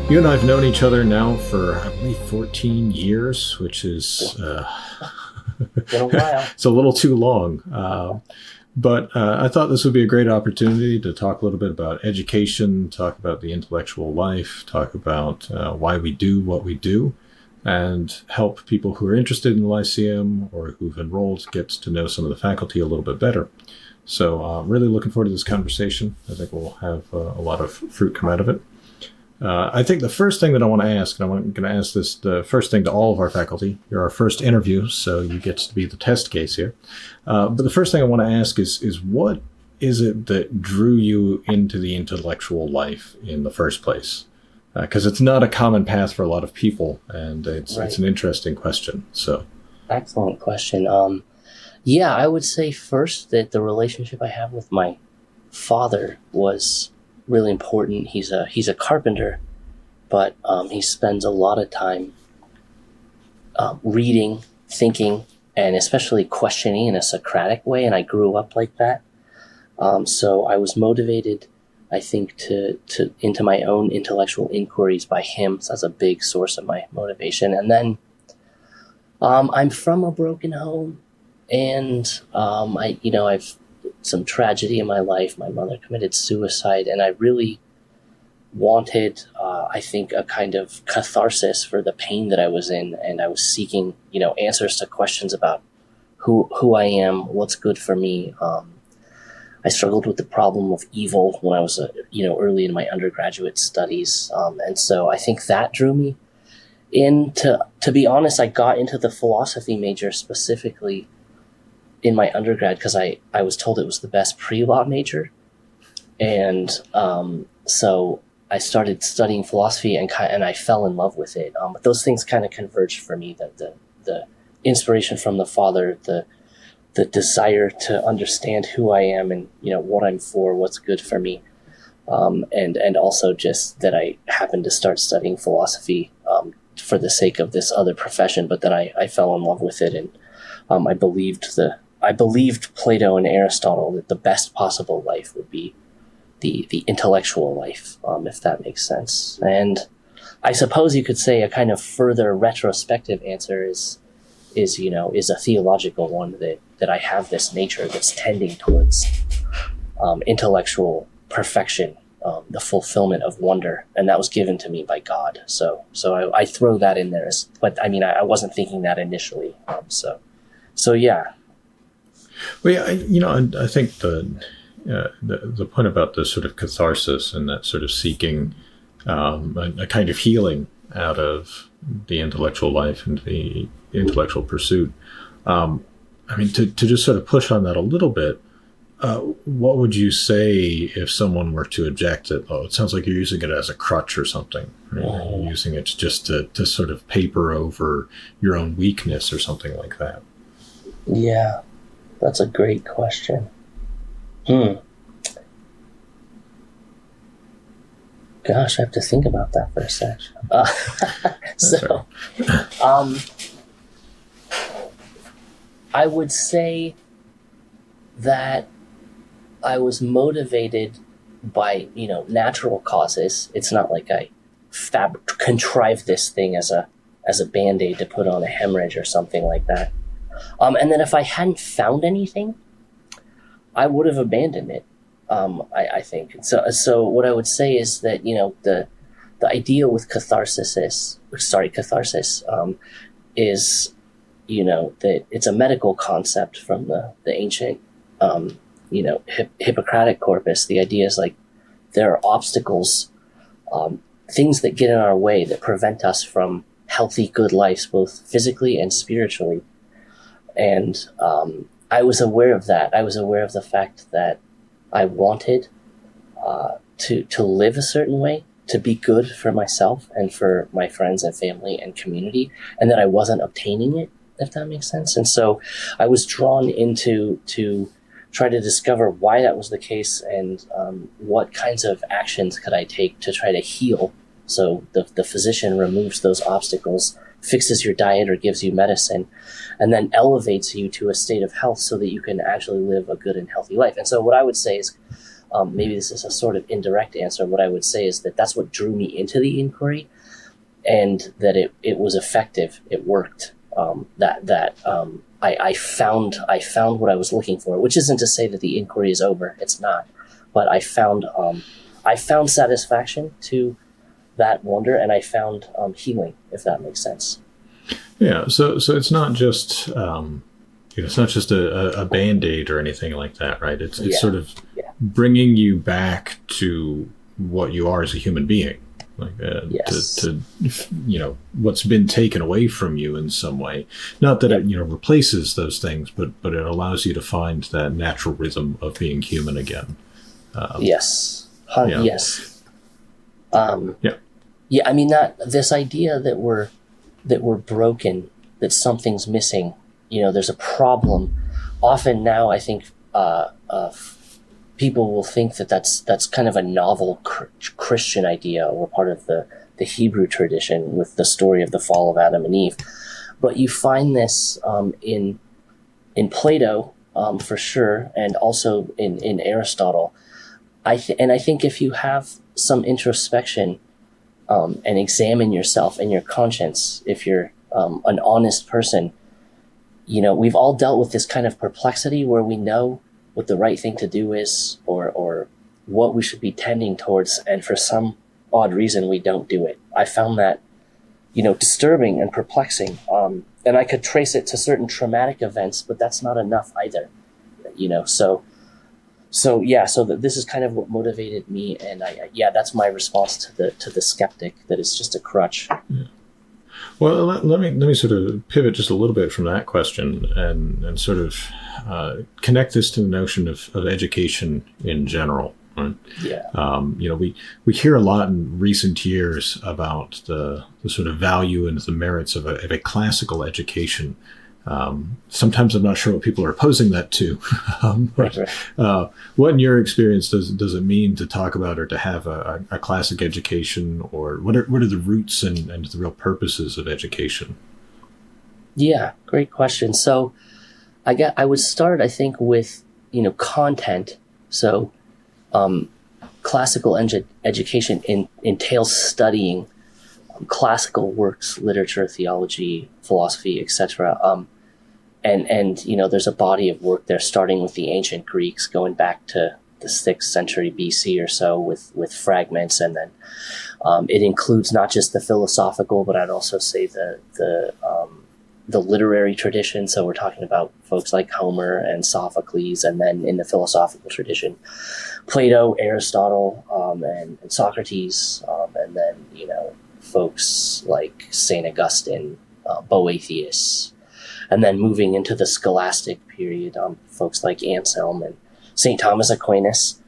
You and I have known each other now for, I believe, 14 years, which is been a while. it's a little too long. But I thought this would be a great opportunity to talk a little bit about education, talk about the intellectual life, talk about why we do what we do, and help people who are interested in the Lyceum or who've enrolled get to know some of the faculty a little bit better. So really looking forward to this conversation. I think we'll have a lot of fruit come out of it. I think the first thing that I want to ask, and I'm going to ask this the first thing to all of our faculty. You're our first interview, so you get to be the test case here. But the first thing I want to ask is what is it that drew you into the intellectual life in the first place? Because it's not a common path for a lot of people, and it's an interesting question. So, excellent question. Yeah, I would say first that the relationship I have with my father was really important. He's a carpenter, but he spends a lot of time reading, thinking, and especially questioning in a Socratic way. And I grew up like that, so I was motivated, I think, to into my own intellectual inquiries by him. So that's a big source of my motivation. And then I'm from a broken home, and I've some tragedy in my life. My mother committed suicide, and I really wanted, I think, a kind of catharsis for the pain that I was in, and I was seeking, answers to questions about who I am, what's good for me. I struggled with the problem of evil when I was, early in my undergraduate studies, and so I think that drew me in. To be honest, I got into the philosophy major specifically in my undergrad because I was told it was the best pre-law major. And so I started studying philosophy and I fell in love with it. But those things kind of converged for me, the inspiration from the father, the desire to understand who I am and, what I'm for, what's good for me. And also just that I happened to start studying philosophy for the sake of this other profession, but then I fell in love with it. And I believed Plato and Aristotle that the best possible life would be the intellectual life, if that makes sense. And I suppose you could say a kind of further retrospective answer is a theological one, that I have this nature that's tending towards intellectual perfection, the fulfillment of wonder, and that was given to me by God. So I throw that in there, but I mean I wasn't thinking that initially. So yeah. Well, yeah, I think the point about the sort of catharsis and that sort of seeking a kind of healing out of the intellectual life and the intellectual pursuit. To just sort of push on that a little bit, what would you say if someone were to object that, it sounds like you're using it as a crutch or something, right? You're using it just to sort of paper over your own weakness or something like that? Yeah. That's a great question. Gosh, I have to think about that for a sec. I would say that I was motivated by, natural causes. It's not like I contrived this thing as a Band-Aid to put on a hemorrhage or something like that. And then if I hadn't found anything, I would have abandoned it, I think. So what I would say is that, the idea with catharsis is, that it's a medical concept from the ancient, Hippocratic corpus. The idea is like there are obstacles, things that get in our way that prevent us from healthy, good lives, both physically and spiritually. And I was aware of that. I was aware of the fact that I wanted to live a certain way, to be good for myself and for my friends and family and community, and that I wasn't obtaining it, if that makes sense. And so I was drawn into to try to discover why that was the case and what kinds of actions could I take to try to heal. So the physician removes those obstacles, fixes your diet or gives you medicine, and then elevates you to a state of health so that you can actually live a good and healthy life. And so what I would say is maybe this is a sort of indirect answer. What I would say is that that's what drew me into the inquiry, and that it was effective. It worked. I found what I was looking for, which isn't to say that the inquiry is over. It's not, but I found satisfaction to that wonder, and I found healing, if that makes sense. Yeah. So it's not just it's not just a Band-Aid or anything like that, right? It's sort of bringing you back to what you are as a human being, like to what's been taken away from you in some way. Not that it replaces those things, but it allows you to find that natural rhythm of being human again. Yes. Yeah. I mean, that this idea that we're broken, that something's missing, there's a problem. Often now, I think people will think that that's kind of a novel Christian idea, or part of the Hebrew tradition with the story of the fall of Adam and Eve. But you find this in Plato, for sure, and also in Aristotle. I think if you have some introspection and examine yourself and your conscience, if you're an honest person, we've all dealt with this kind of perplexity where we know what the right thing to do is, or what we should be tending towards, and for some odd reason we don't do it. I found that disturbing and perplexing, and I could trace it to certain traumatic events, but that's not enough either. So that this is kind of what motivated me, and that's my response to the skeptic, that it's just a crutch. Yeah. Well, let me sort of pivot just a little bit from that question and sort of connect this to the notion of education in general. Right? Yeah. We hear a lot in recent years about the sort of value and the merits of a classical education. Sometimes I'm not sure what people are opposing that to. What in your experience does it mean to talk about or to have a classic education, or what are the roots and the real purposes of education? Yeah, great question. So I would start, I think, with content. So classical education entails studying classical works, literature, theology, philosophy, etc. And there's a body of work there, starting with the ancient Greeks, going back to the 6th century BC or so, with fragments, and then it includes not just the philosophical, but I'd also say the literary tradition. So we're talking about folks like Homer and Sophocles, and then in the philosophical tradition, Plato, Aristotle, and Socrates, and then folks like St. Augustine, Boethius, and then moving into the scholastic period, folks like Anselm and St. Thomas Aquinas,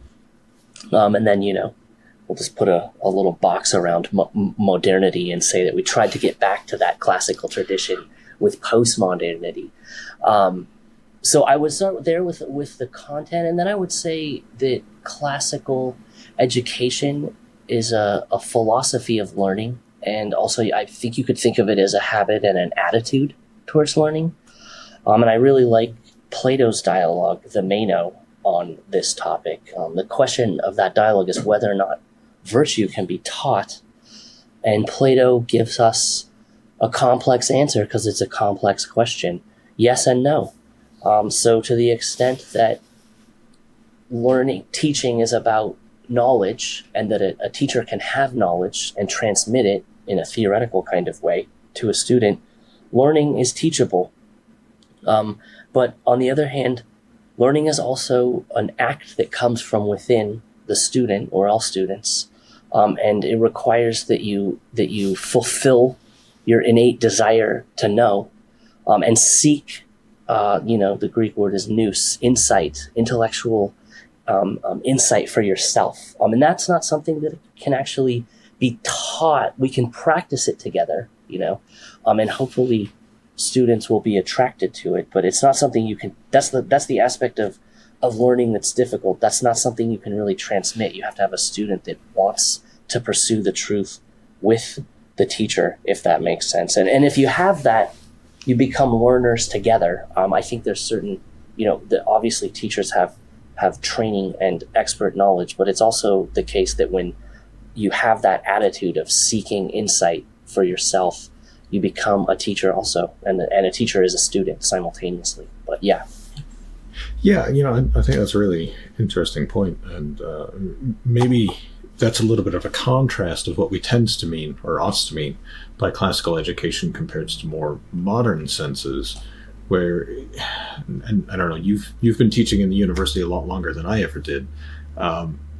and then we'll just put a little box around modernity and say that we tried to get back to that classical tradition with postmodernity. So I would start there with the content, and then I would say that classical education is a philosophy of learning, and also I think you could think of it as a habit and an attitude towards learning. And I really like Plato's dialogue, the Meno, on this topic. The question of that dialogue is whether or not virtue can be taught, and Plato gives us a complex answer because it's a complex question. Yes and no. So to the extent that teaching is about knowledge, and that a teacher can have knowledge and transmit it in a theoretical kind of way to a student, learning is teachable. But on the other hand, learning is also an act that comes from within the student, or all students, and it requires that you fulfill your innate desire to know, and seek. The Greek word is nous, insight, intellectual insight for yourself. And that's not something that can actually be taught. We can practice it together, and hopefully students will be attracted to it, but it's not something you can, that's the aspect of learning that's difficult. That's not something you can really transmit. You have to have a student that wants to pursue the truth with the teacher, if that makes sense. And if you have that, you become learners together. I think there's certain, obviously teachers have have training and expert knowledge, but it's also the case that when you have that attitude of seeking insight for yourself, you become a teacher also, and a teacher is a student simultaneously. But yeah. Yeah, I think that's a really interesting point, and maybe that's a little bit of a contrast of what we tend to mean, or ought to mean, by classical education compared to more modern senses, where, and I don't know, you've been teaching in the university a lot longer than I ever did.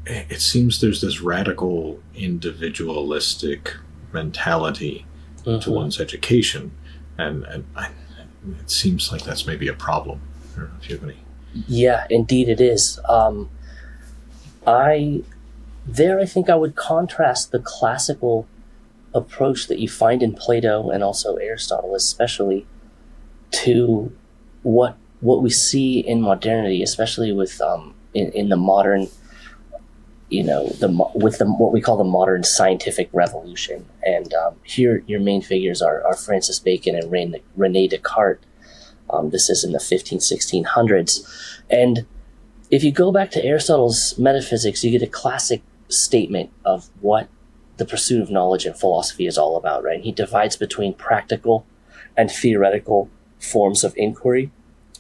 It seems there's this radical individualistic mentality to one's education, and it seems like that's maybe a problem. I don't know if you have any. Yeah, indeed it is. I think I would contrast the classical approach that you find in Plato and also Aristotle, especially, to what we see in modernity, especially with in the modern, what we call the modern scientific revolution. And here your main figures are Francis Bacon and René Descartes. This is in the 1600s. And if you go back to Aristotle's metaphysics, you get a classic statement of what the pursuit of knowledge in philosophy is all about, right? He divides between practical and theoretical forms of inquiry.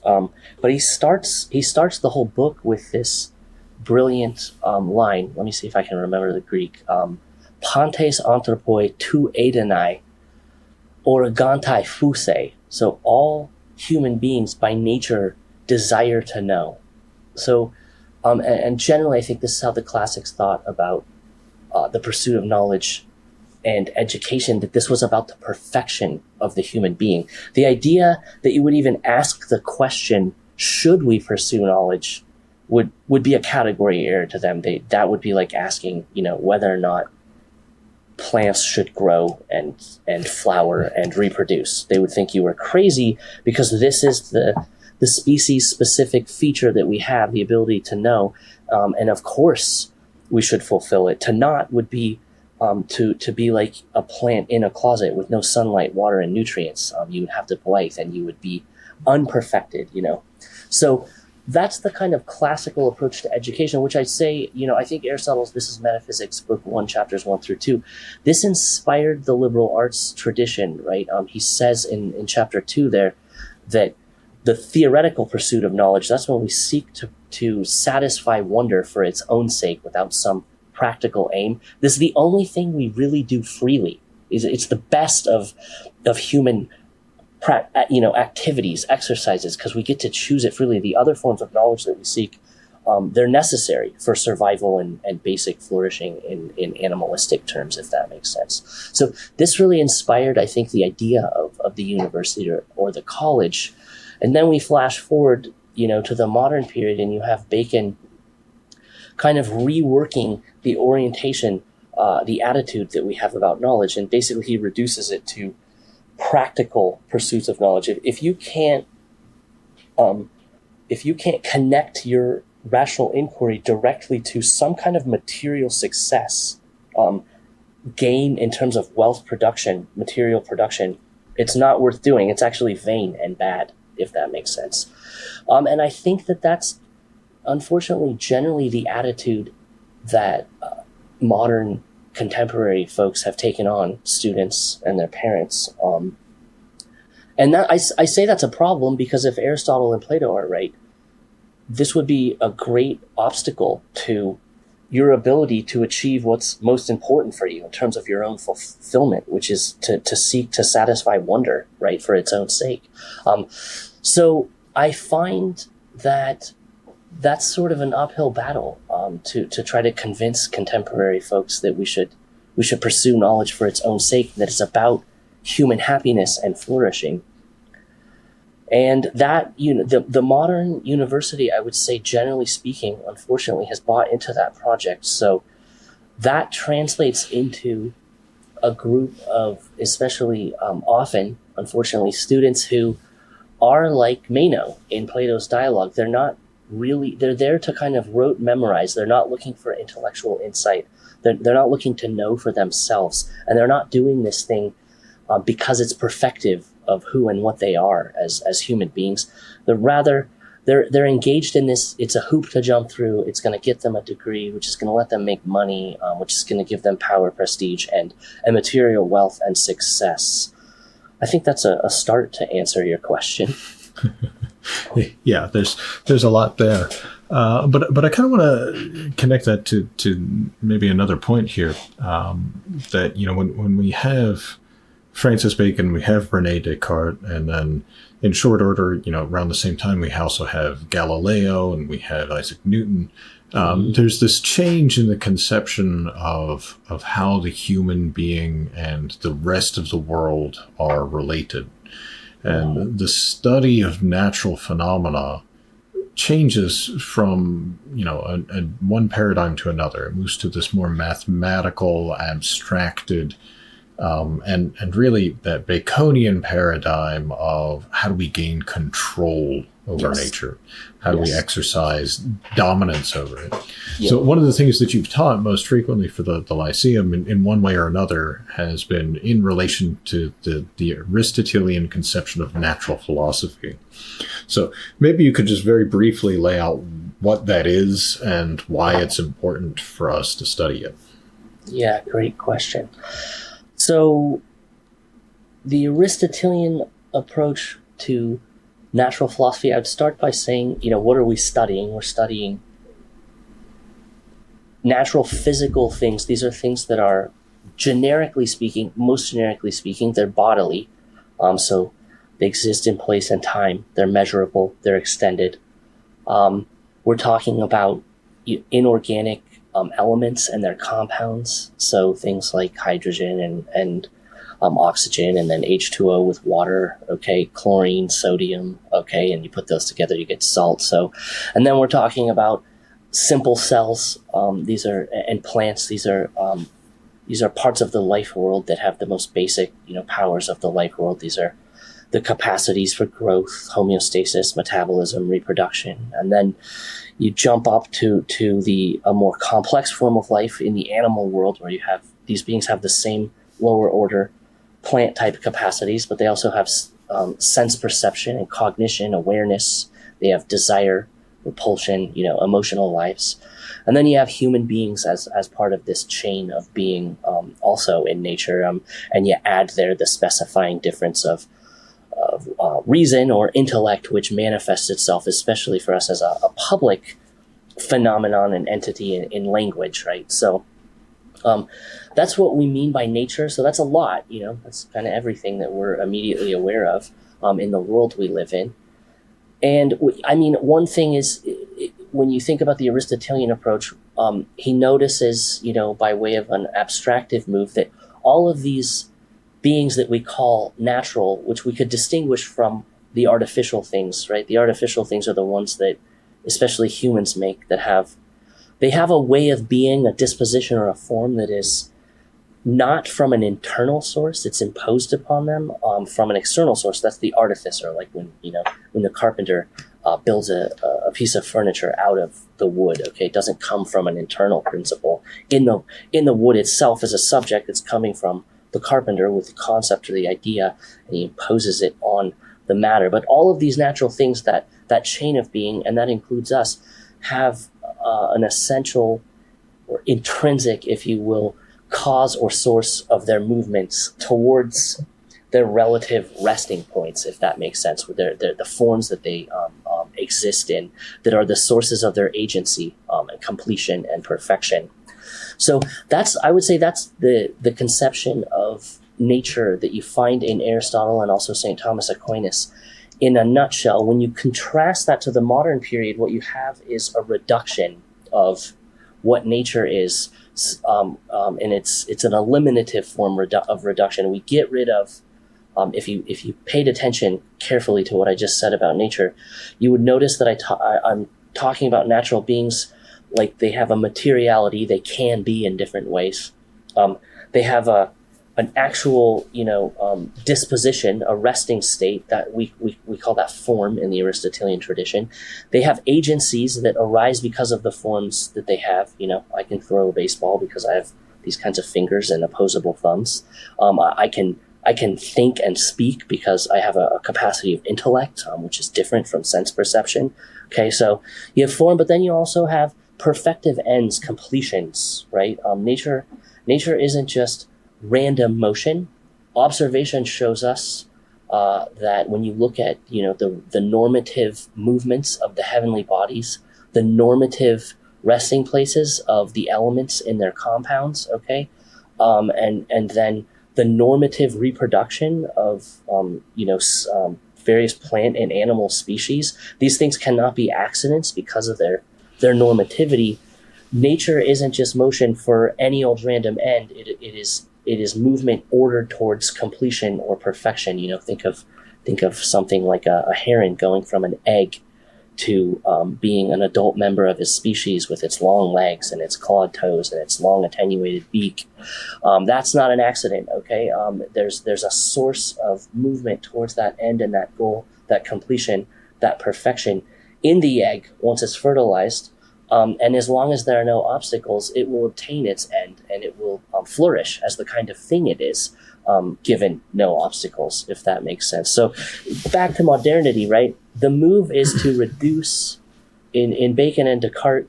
But he starts the whole book with this brilliant line. Let me see if I can remember the Greek. Pantes anthropoi tu edenai origantai phusei. So all human beings by nature desire to know. So, and generally I think this is how the classics thought about the pursuit of knowledge and education, that this was about the perfection of the human being. The idea that you would even ask the question, should we pursue knowledge, would be a category error to them. That would be like asking, whether or not plants should grow and flower and reproduce. They would think you were crazy, because this is the species specific feature that we have, the ability to know. And of course we should fulfill it. To not would be to be like a plant in a closet with no sunlight, water, and nutrients. You would have to blight and you would be unperfected, So that's the kind of classical approach to education, which I'd say, I think Aristotle's This is Metaphysics, book 1, chapters 1 through 2, this inspired the liberal arts tradition, right? He says in chapter 2 there that the theoretical pursuit of knowledge, that's when we seek to satisfy wonder for its own sake without some practical aim. This is the only thing we really do freely. It's the best of human activities, exercises, because we get to choose it freely. The other forms of knowledge that we seek, they're necessary for survival and basic flourishing in animalistic terms, if that makes sense. So this really inspired, I think, the idea of the university or the college. And then we flash forward, to the modern period, and you have Bacon kind of reworking the orientation, the attitude that we have about knowledge. And basically he reduces it to practical pursuits of knowledge. If you can't connect your rational inquiry directly to some kind of material success, gain in terms of wealth production, material production, it's not worth doing. It's actually vain and bad, if that makes sense. And I think that's unfortunately generally the attitude that modern contemporary folks have taken on students and their parents. And that I say that's a problem, because if Aristotle and Plato are right, this would be a great obstacle to your ability to achieve what's most important for you in terms of your own fulfillment, which is to seek to satisfy wonder, right, for its own sake. So I find that that's sort of an uphill battle to try to convince contemporary folks that we should pursue knowledge for its own sake, that it's about human happiness and flourishing. And that, the modern university, I would say, generally speaking, unfortunately, has bought into that project. So that translates into a group of, especially often, unfortunately, students who are like Meno in Plato's dialogue. They're there to kind of rote memorize. They're not looking for intellectual insight. They're not looking to know for themselves. And they're not doing this thing because it's perfective of who and what they are as human beings. They're rather they're engaged in this. It's a hoop to jump through. It's going to get them a degree, which is going to let them make money, which is going to give them power, prestige, and material wealth and success. I think that's a start to answer your question. Yeah, there's a lot there, but I kind of want to connect that to maybe another point here, that when we have Francis Bacon, we have Rene Descartes, and then in short order, around the same time, we also have Galileo and we have Isaac Newton. There's this change in the conception of how the human being and the rest of the world are related. And the study of natural phenomena changes from, one paradigm to another. It moves to this more mathematical, abstracted, and really that Baconian paradigm of how do we gain control over nature? How do we exercise dominance over it? So one of the things that you've taught most frequently for the Lyceum in one way or another has been in relation to the Aristotelian conception of natural philosophy. So maybe you could just very briefly lay out what that is and why it's important for us to study it. Yeah, great question. So the Aristotelian approach to natural philosophy, I'd start by saying, what are we studying? We're studying natural physical things. These are things that are, generically speaking, they're bodily. So they exist in place and time. They're measurable. They're extended. We're talking about inorganic elements and their compounds. So things like hydrogen and oxygen, and then H2O with water, okay, chlorine, sodium, okay, and you put those together, you get salt. So, and then we're talking about simple cells. These are, and plants. These are parts of the life world that have the most basic, powers of the life world. These are the capacities for growth, homeostasis, metabolism, reproduction, and then you jump up to a more complex form of life in the animal world, where you have these beings have the same lower order plant type capacities, but they also have sense perception and cognition, awareness. They have desire, repulsion, emotional lives. And then you have human beings as part of this chain of being, also in nature. And you add there the specifying difference of reason or intellect, which manifests itself, especially for us, as a public phenomenon and entity in language, right? So that's what we mean by nature. So that's a lot, that's kind of everything that we're immediately aware of in the world we live in. And one thing is, when you think about the Aristotelian approach, he notices, by way of an abstractive move, that all of these beings that we call natural, which we could distinguish from the artificial things, right? The artificial things are the ones that especially humans make, they have a way of being, a disposition or a form that is not from an internal source. It's imposed upon them from an external source. That's the artificer, like when the carpenter builds a piece of furniture out of the wood. Okay, it doesn't come from an internal principle. In the wood itself as a subject, it's coming from the carpenter with the concept or the idea, and he imposes it on the matter. But all of these natural things, that chain of being, and that includes us, have an essential or intrinsic, if you will, cause or source of their movements towards their relative resting points, if that makes sense, with the forms that they exist in, that are the sources of their agency and completion and perfection. So I would say that's the conception of nature that you find in Aristotle and also St. Thomas Aquinas. In a nutshell, when you contrast that to the modern period, what you have is a reduction of what nature is, and it's an eliminative form of reduction. We get rid of, if you paid attention carefully to what I just said about nature, you would notice that I'm talking about natural beings like they have a materiality. They can be in different ways. They have an actual, disposition, a resting state that we call that form in the Aristotelian tradition. They have agencies that arise because of the forms that they have. I can throw a baseball because I have these kinds of fingers and opposable thumbs. I can I can think and speak because I have a capacity of intellect, which is different from sense perception. Okay, so you have form, but then you also have perfective ends, completions, right? Nature isn't just random motion. Observation shows us that when you look at, the normative movements of the heavenly bodies, the normative resting places of the elements in their compounds, okay, and then the normative reproduction of various plant and animal species. These things cannot be accidents because of their normativity. Nature isn't just motion for any old random end. It is movement ordered towards completion or perfection. Think of something like a heron going from an egg to being an adult member of his species with its long legs and its clawed toes and its long attenuated beak. That's not an accident, okay? There's a source of movement towards that end and that goal, that completion, that perfection in the egg once it's fertilized. And as long as there are no obstacles, it will obtain its end and it will flourish as the kind of thing it is, given no obstacles, if that makes sense. So back to modernity, right? The move is to reduce, in Bacon and Descartes,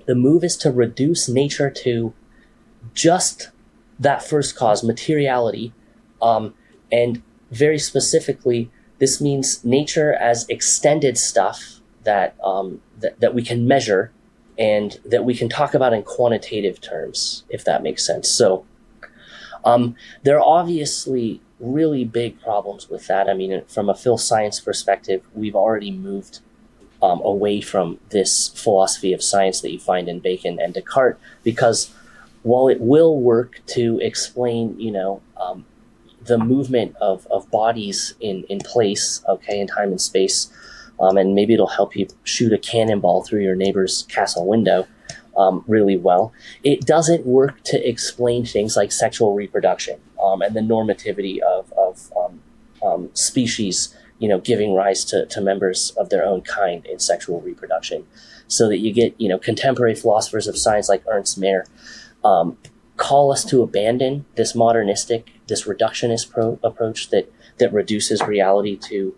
the move is to reduce nature to just that first cause, materiality. And very specifically, this means nature as extended stuff that we can measure and that we can talk about in quantitative terms, if that makes sense. So there are obviously really big problems with that. I mean, from a phil science perspective, we've already moved away from this philosophy of science that you find in Bacon and Descartes, because while it will work to explain, the movement of bodies in place, okay, in time and space, and maybe it'll help you shoot a cannonball through your neighbor's castle window really well, it doesn't work to explain things like sexual reproduction and the normativity of species, giving rise to members of their own kind in sexual reproduction. So that you get, contemporary philosophers of science like Ernst Mayr call us to abandon this modernistic, this reductionist approach that reduces reality to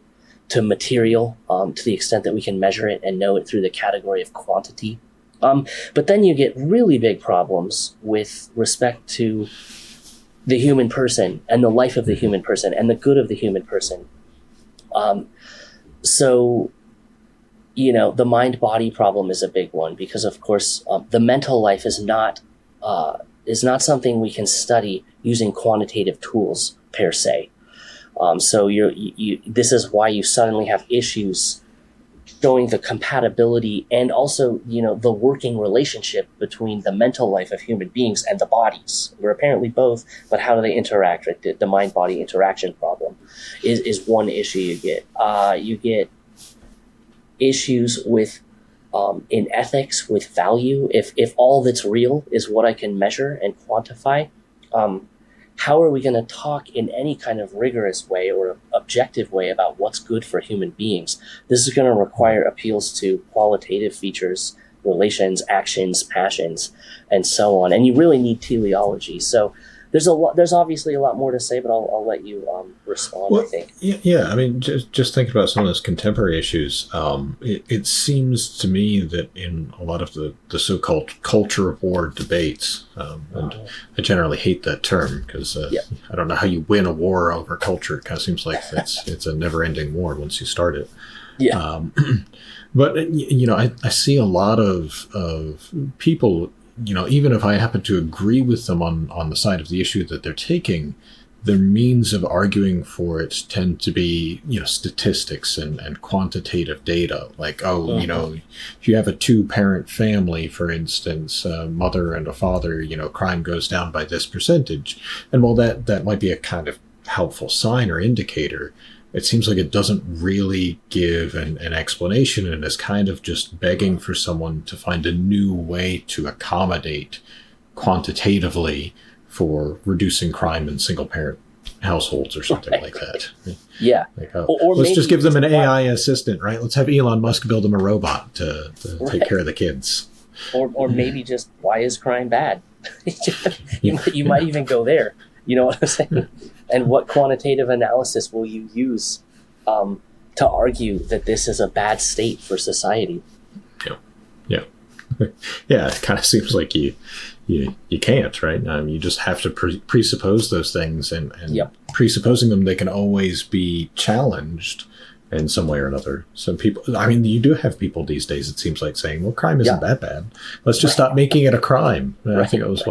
material to the extent that we can measure it and know it through the category of quantity. But then you get really big problems with respect to the human person and the life of the human person and the good of the human person. So, the mind-body problem is a big one because, of course, the mental life is not something we can study using quantitative tools per se. So this is why you suddenly have issues showing the compatibility and also, the working relationship between the mental life of human beings and the bodies. We're apparently both, but how do they interact? Right? The mind-body interaction problem is one issue you get. You get issues with in ethics with value. If all that's real is what I can measure and quantify, how are we going to talk in any kind of rigorous way or objective way about what's good for human beings? This is going to require appeals to qualitative features, relations, actions, passions, and so on. And you really need teleology. So there's obviously a lot more to say, but I'll let you respond, well, I think. Yeah. I mean, just thinking about some of those contemporary issues, it seems to me that in a lot of the so-called culture war debates, and I generally hate that term because I don't know how you win a war over culture. It kind of seems like it's a never-ending war once you start it. Yeah. But, I see a lot of people, even if I happen to agree with them on the side of the issue that they're taking, their means of arguing for it tend to be, statistics and quantitative data. Like, if you have a 2-parent family, for instance, a mother and a father, crime goes down by this percentage. And while that might be a kind of helpful sign or indicator, it seems like it doesn't really give an explanation and is kind of just begging for someone to find a new way to accommodate quantitatively for reducing crime in single-parent households or something like that. Yeah. Like, let's just give them an AI assistant, right? Let's have Elon Musk build them a robot to take care of the kids. Or maybe just, why is crime bad? You might even go there You know what I'm saying? And what quantitative analysis will you use to argue that this is a bad state for society? Yeah. Yeah. Yeah, it kind of seems like you can't, right? You just have to presuppose those things, and Yep. presupposing them, they can always be challenged in some way or another. Some people, I mean, you do have people these days, it seems like, saying, well, crime isn't that bad. Let's just stop making it a crime. And I think it was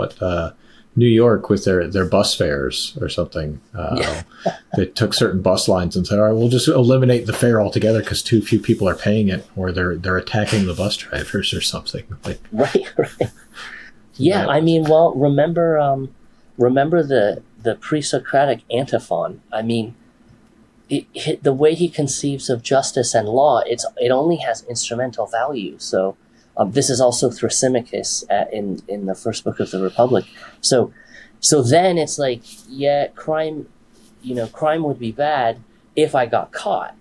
New York with their bus fares or something. They took certain bus lines and said, all right, we'll just eliminate the fare altogether because too few people are paying it, or they're attacking the bus drivers or something. Like, right. Yeah, I mean, well, remember the pre-Socratic antiphon. I mean, the way he conceives of justice and law, it only has instrumental value. So this is also Thrasymachus in the first book of the Republic. So then it's like, yeah, crime would be bad if I got caught.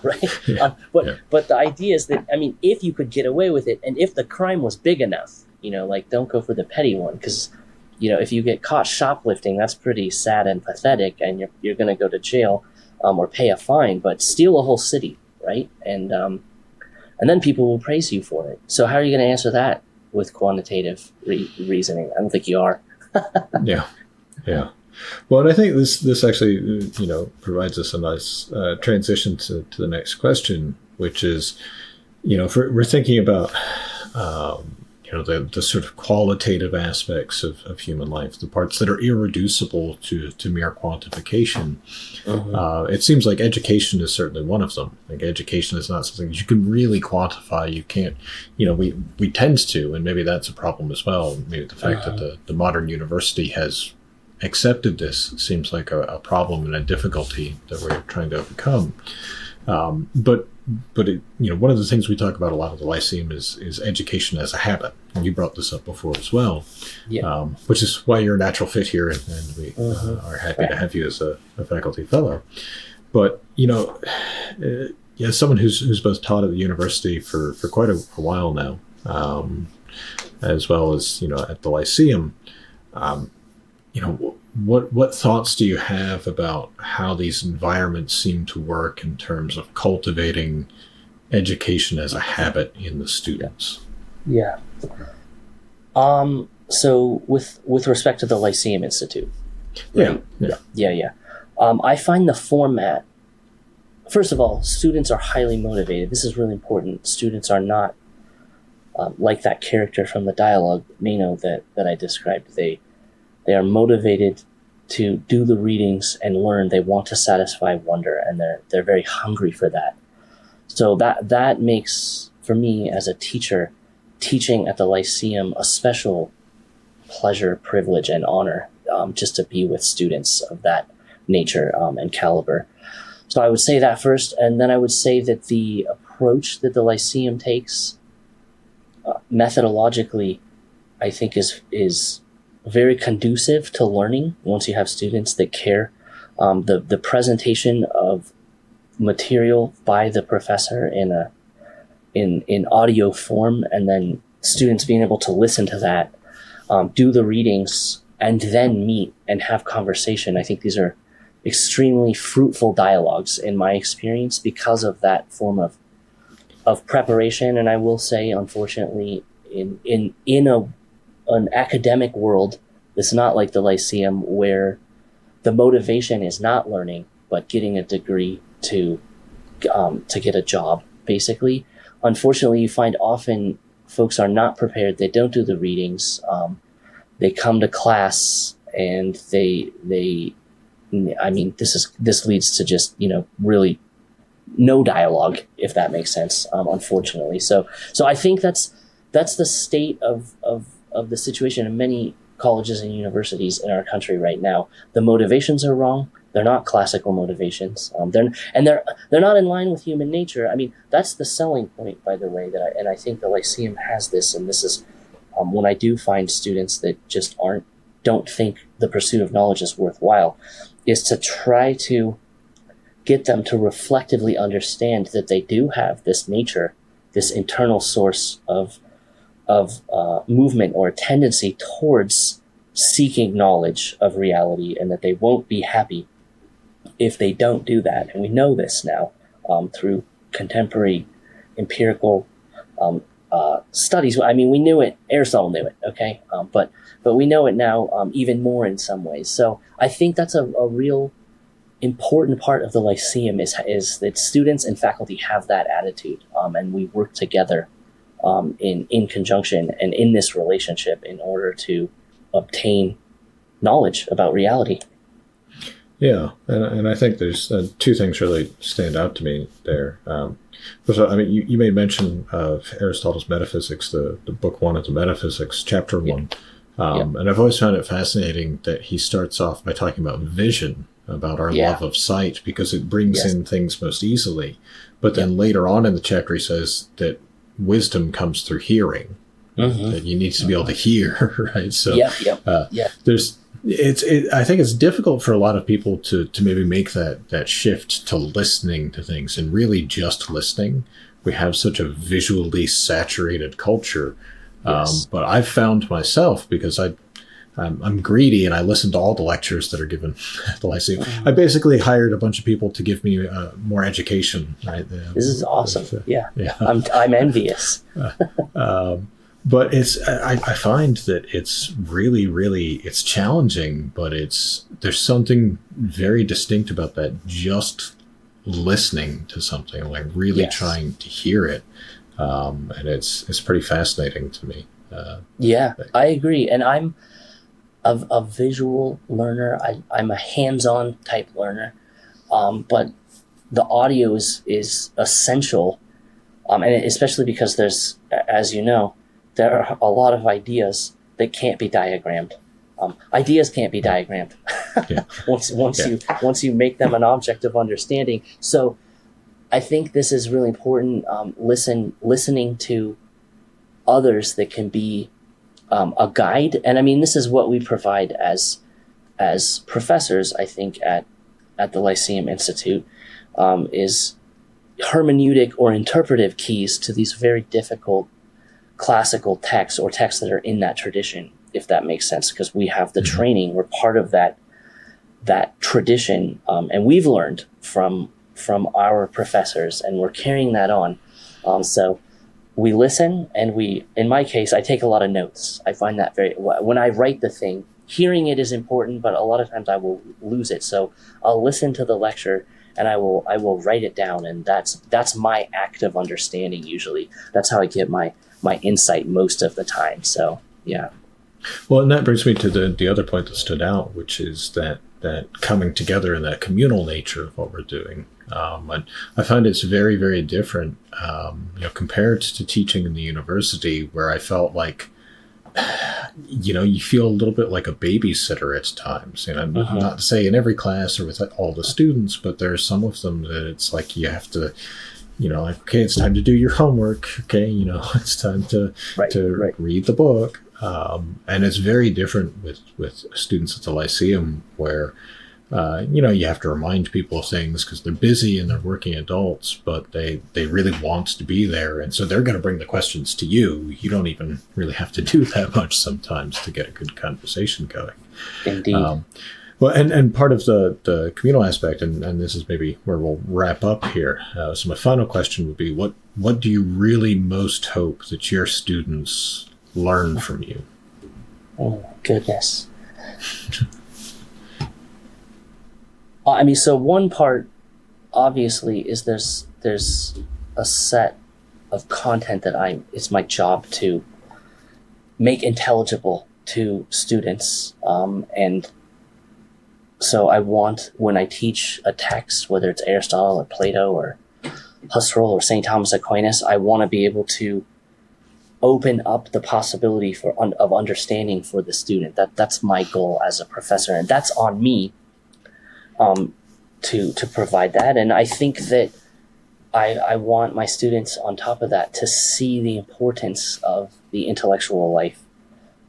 Right? Yeah. But the idea is that, I mean, if you could get away with it, and if the crime was big enough, like, don't go for the petty one, because if you get caught shoplifting, that's pretty sad and pathetic, and you're going to go to jail or pay a fine. But steal a whole city, right? And then people will praise you for it. So how are you going to answer that with quantitative reasoning? I don't think you are. Yeah. Well, and I think this actually provides us a nice transition to the next question, which is, if we're thinking about the sort of qualitative aspects of human life, the parts that are irreducible to mere quantification. It seems like education is certainly one of them. Like, education is not something that you can really quantify. You can't, we tend to, and maybe that's a problem as well. Maybe the fact that the modern university has accepted this seems like a problem and a difficulty that we're trying to overcome. But one of the things we talk about a lot at the Lyceum is education as a habit. And you brought this up before as well, which is why you're a natural fit here, and we are happy to have you as a faculty fellow. But, as someone who's both taught at the university for quite a while now, as well as, at the Lyceum, what thoughts do you have about how these environments seem to work in terms of cultivating education as a habit in the students? Yeah. So with respect to the Lyceum Institute, right? Yeah. I find the format, first of all, students are highly motivated. This is really important. Students are not like that character from the dialogue, that I described. They are motivated to do the readings and learn. They want to satisfy wonder, and they're very hungry for that. So that makes, for me as a teacher, teaching at the Lyceum a special pleasure, privilege, and honor, just to be with students of that nature and caliber. So I would say that first, and then I would say that the approach that the Lyceum takes methodologically, I think is very conducive to learning once you have students that care. The presentation of material by the professor in audio form, and then students being able to listen to that, do the readings, and then meet and have conversation. I think these are extremely fruitful dialogues in my experience because of that form of preparation. And I will say, unfortunately, in an academic world, it's not like the Lyceum, where the motivation is not learning, but getting a degree to get a job, basically. Unfortunately, you find often folks are not prepared. They don't do the readings. They come to class and this leads to just, really no dialogue, if that makes sense, unfortunately. So I think that's the state of the situation in many colleges and universities in our country right now. The motivations are wrong. They're not classical motivations. They're not in line with human nature. I mean, that's the selling point, by the way, and I think the Lyceum has this, and this is when I do find students that just don't think the pursuit of knowledge is worthwhile, is to try to get them to reflectively understand that they do have this nature, this internal source of movement or tendency towards seeking knowledge of reality, and that they won't be happy if they don't do that. And we know this now through contemporary empirical studies. I mean, we knew it. Aristotle knew it. Okay, but we know it now even more in some ways. So I think that's a real important part of the Lyceum is that students and faculty have that attitude, and we work together in conjunction and in this relationship in order to obtain knowledge about reality. Yeah, and I think there's two things really stand out to me there. First of all, I mean, you made mention of Aristotle's Metaphysics, the book one of the Metaphysics, chapter one. And I've always found it fascinating that he starts off by talking about vision, about our love of sight, because it brings in things most easily. But then later on in the chapter, he says that wisdom comes through hearing, that you need to be able to hear, right? So there's I think it's difficult for a lot of people to maybe make that shift to listening to things and really just listening. We have such a visually saturated culture. But I've found myself, because I'm greedy and I listen to all the lectures that are given at the Lyceum. I basically hired a bunch of people to give me more education. Right? This is awesome. I'm envious. But I find that it's really, really, it's challenging, but there's something very distinct about that, just listening to something, like really trying to hear it. And it's pretty fascinating to me. I agree. And I'm a visual learner. I'm a hands-on type learner. But the audio is essential. And especially because there's, as you know, there are a lot of ideas that can't be diagrammed. Ideas can't be diagrammed once you make them an object of understanding. So I think this is really important. Listening to others that can be a guide, and I mean, this is what we provide as professors. I think at the Lyceum Institute is hermeneutic or interpretive keys to these very difficult classical texts, or texts that are in that tradition, if that makes sense, because we have the training. We're part of that tradition, and we've learned from our professors, and we're carrying that on. So we listen, and in my case, I take a lot of notes. I find that when I write the thing, hearing it is important, but a lot of times I will lose it. So I'll listen to the lecture, and I will write it down, and that's my act of understanding. Usually, that's how I get my insight most of the time. So yeah. Well, and that brings me to the other point that stood out, which is that coming together and that communal nature of what we're doing. And I find it's very, very different, compared to teaching in the university, where I felt like, you feel a little bit like a babysitter at times. Not to say in every class or with all the students, but there are some of them that it's like you have to, okay, it's time to do your homework. Okay, it's time to read the book. And it's very different with students at the Lyceum, where you have to remind people of things because they're busy and they're working adults, but they really want to be there. And so they're going to bring the questions to you. You don't even really have to do that much sometimes to get a good conversation going. Indeed. Well, and part of the communal aspect, and this is maybe where we'll wrap up here. So my final question would be, what do you really most hope that your students learn from you? Oh, goodness. So one part, obviously, is there's a set of content that it's my job to make intelligible to students. And so I want, when I teach a text, whether it's Aristotle or Plato or Husserl or St. Thomas Aquinas, I want to be able to open up the possibility of understanding for the student. That's my goal as a professor, and that's on me to provide that. And I think that I want my students, on top of that, to see the importance of the intellectual life,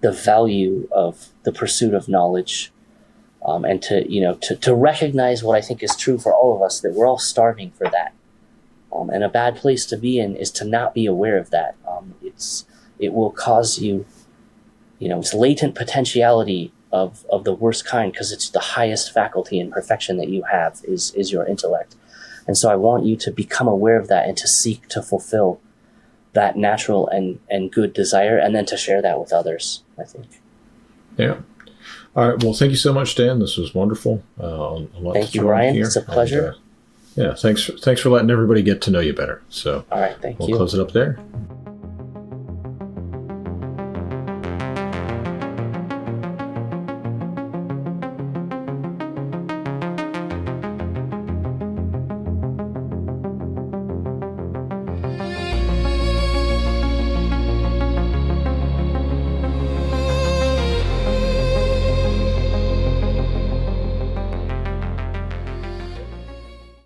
the value of the pursuit of knowledge, and to recognize what I think is true for all of us, that we're all starving for that. And a bad place to be in is to not be aware of that. It will cause you, this latent potentiality of the worst kind, because it's the highest faculty and perfection that you have is your intellect. And so I want you to become aware of that and to seek to fulfill that natural and good desire, and then to share that with others, I think. Yeah. All right. Well, thank you so much, Dan. This was wonderful. Thank you, Ryan. It's a pleasure. Yeah. Thanks for letting everybody get to know you better. So all right. Thank you. We'll close it up there.